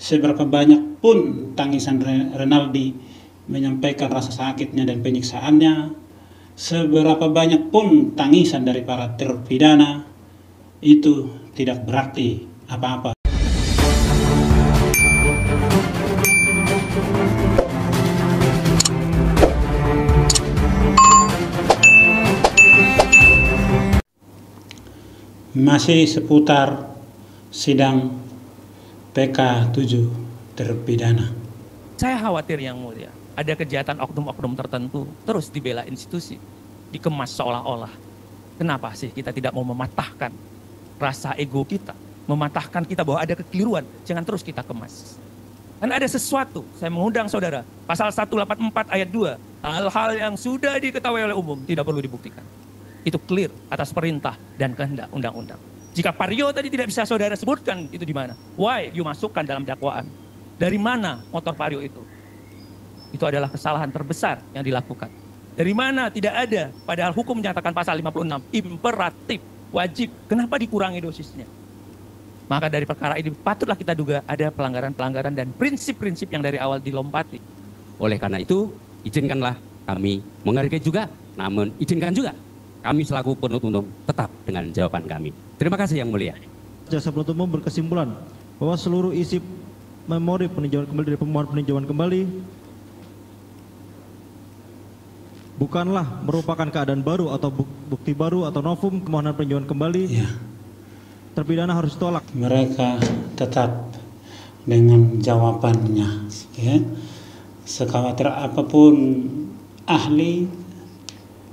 Seberapa banyak pun tangisan Renaldi menyampaikan rasa sakitnya dan penyiksaannya, seberapa banyak pun tangisan dari para terpidana, itu tidak berarti apa-apa. Masih seputar sidang PK7 terpidana. Saya khawatir Yang Mulia, ada kejahatan oknum-oknum tertentu terus dibela institusi, dikemas seolah-olah. Kenapa sih kita tidak mau mematahkan rasa ego kita, mematahkan kita bahwa ada kekeliruan, jangan terus kita kemas. Dan ada sesuatu, saya mengundang saudara, pasal 184 ayat 2, hal-hal yang sudah diketahui oleh umum tidak perlu dibuktikan. Itu clear atas perintah dan kehendak undang-undang. Jika Vario tadi tidak bisa saudara sebutkan itu di mana, why you masukkan dalam dakwaan? Dari mana motor Vario itu? Itu adalah kesalahan terbesar yang dilakukan. Dari mana tidak ada, padahal hukum menyatakan pasal 56, imperatif, wajib, kenapa dikurangi dosisnya? Maka dari perkara ini patutlah kita duga ada pelanggaran-pelanggaran dan prinsip-prinsip yang dari awal dilompati. Oleh karena itu, izinkanlah kami menghargai juga, namun izinkan juga kami selaku penuntut umum tetap dengan jawaban kami. Terima kasih Yang Mulia. Jaksa penuntut umum berkesimpulan bahwa seluruh isi memori peninjauan kembali dari pemohon peninjauan kembali bukanlah merupakan keadaan baru atau bukti baru atau novum permohonan peninjauan kembali. Ya. Terpidana harus tolak. Mereka tetap dengan jawabannya. Ya. Sekhawatir apapun ahli,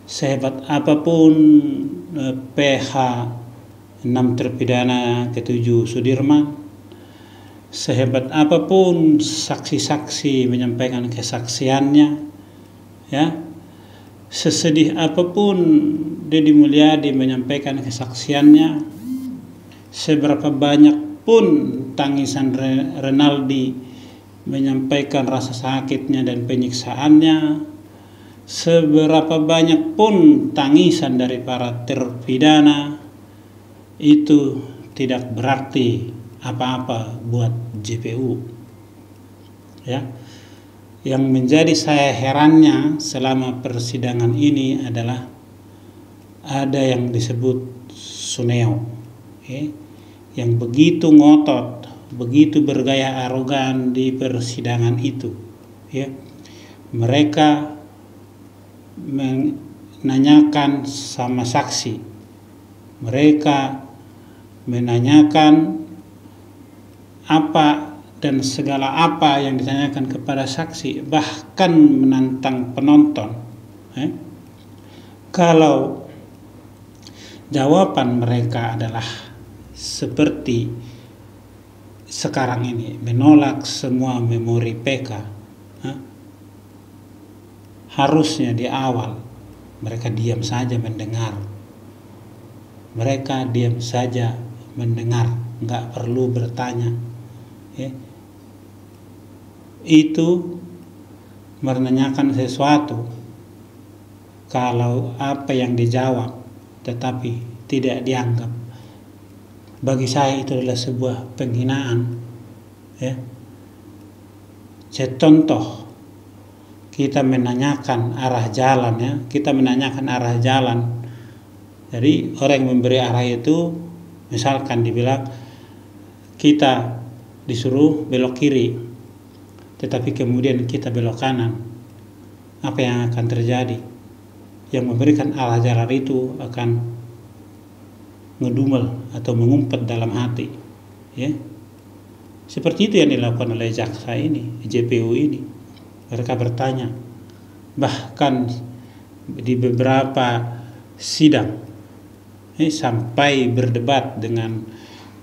sehebat apapun PH 6 terpidana ke-7 Sudirman, sehebat apapun saksi-saksi menyampaikan kesaksiannya, ya, sesedih apapun Deddy Mulyadi menyampaikan kesaksiannya, seberapa banyak pun tangisan Renaldi menyampaikan rasa sakitnya dan penyiksaannya, seberapa banyak pun tangisan dari para terpidana, itu tidak berarti apa-apa buat JPU. Ya. Yang menjadi saya herannya selama persidangan ini adalah ada yang disebut Suneo, yang begitu ngotot, begitu bergaya arogan di persidangan itu. Ya. Mereka menanyakan sama saksi, mereka menanyakan apa dan segala apa yang ditanyakan kepada saksi, bahkan menantang penonton. Kalau jawaban mereka adalah seperti sekarang ini, menolak semua memori PK, harusnya di awal mereka diam saja mendengar. Mereka diam saja mendengar, nggak perlu bertanya. Itu menanyakan sesuatu kalau apa yang dijawab tetapi tidak dianggap. Bagi saya itu adalah sebuah penghinaan. Contoh, kita menanyakan arah jalan, kita menanyakan arah jalan. Jadi orang yang memberi arah itu, misalkan dibilang kita disuruh belok kiri, tetapi kemudian kita belok kanan, apa yang akan terjadi? Yang memberikan arah jalan itu akan ngedumel atau mengumpet dalam hati. Seperti itu yang dilakukan oleh jaksa ini, JPU ini. Mereka bertanya, bahkan di beberapa sidang sampai berdebat dengan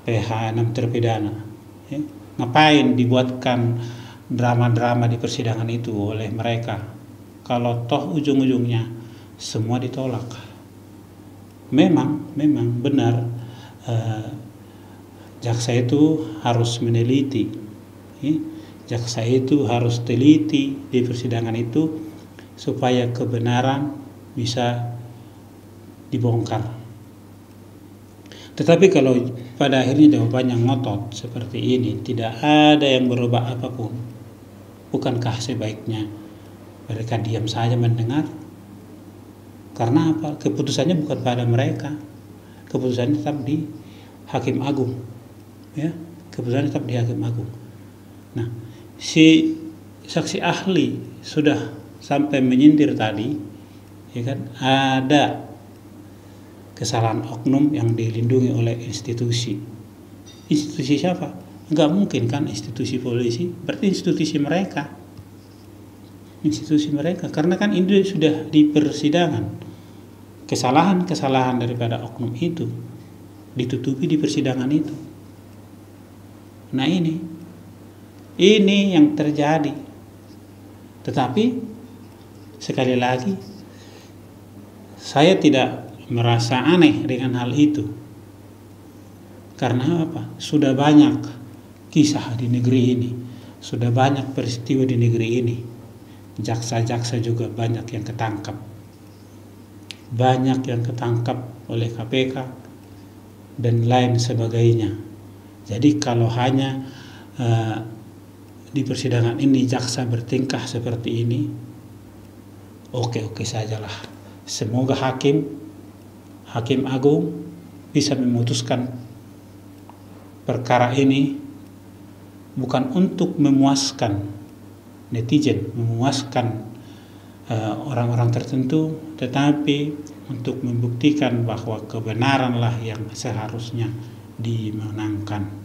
PH 6 terpidana. Ngapain dibuatkan drama-drama di persidangan itu oleh mereka, kalau toh ujung-ujungnya semua ditolak. Memang benar, jaksa itu harus meneliti, jaksa itu harus teliti di persidangan itu supaya kebenaran bisa dibongkar. Tetapi kalau pada akhirnya jawabannya ngotot seperti ini, tidak ada yang berubah apapun, bukankah sebaiknya mereka diam saja mendengar? Karena apa? Keputusannya bukan pada mereka, keputusannya tetap di Hakim Agung, ya, keputusannya tetap di Hakim Agung. Nah, si saksi ahli sudah sampai menyindir tadi, ya kan, ada kesalahan oknum yang dilindungi oleh institusi. Institusi siapa? Enggak mungkin kan institusi polisi, berarti institusi mereka. Institusi mereka, karena kan ini sudah di persidangan. Kesalahan-kesalahan daripada oknum itu ditutupi di persidangan itu. Nah, ini yang terjadi. Tetapi sekali lagi, saya tidak merasa aneh dengan hal itu. Karena apa? Sudah banyak kisah di negeri ini, sudah banyak peristiwa di negeri ini. Jaksa-jaksa juga banyak yang ketangkap. Banyak yang ketangkap oleh KPK dan lain sebagainya. Jadi kalau hanya di persidangan ini jaksa bertingkah seperti ini, oke-oke sajalah. Semoga Hakim Agung bisa memutuskan perkara ini bukan untuk memuaskan netizen, memuaskan orang-orang tertentu, tetapi untuk membuktikan bahwa kebenaranlah yang seharusnya dimenangkan.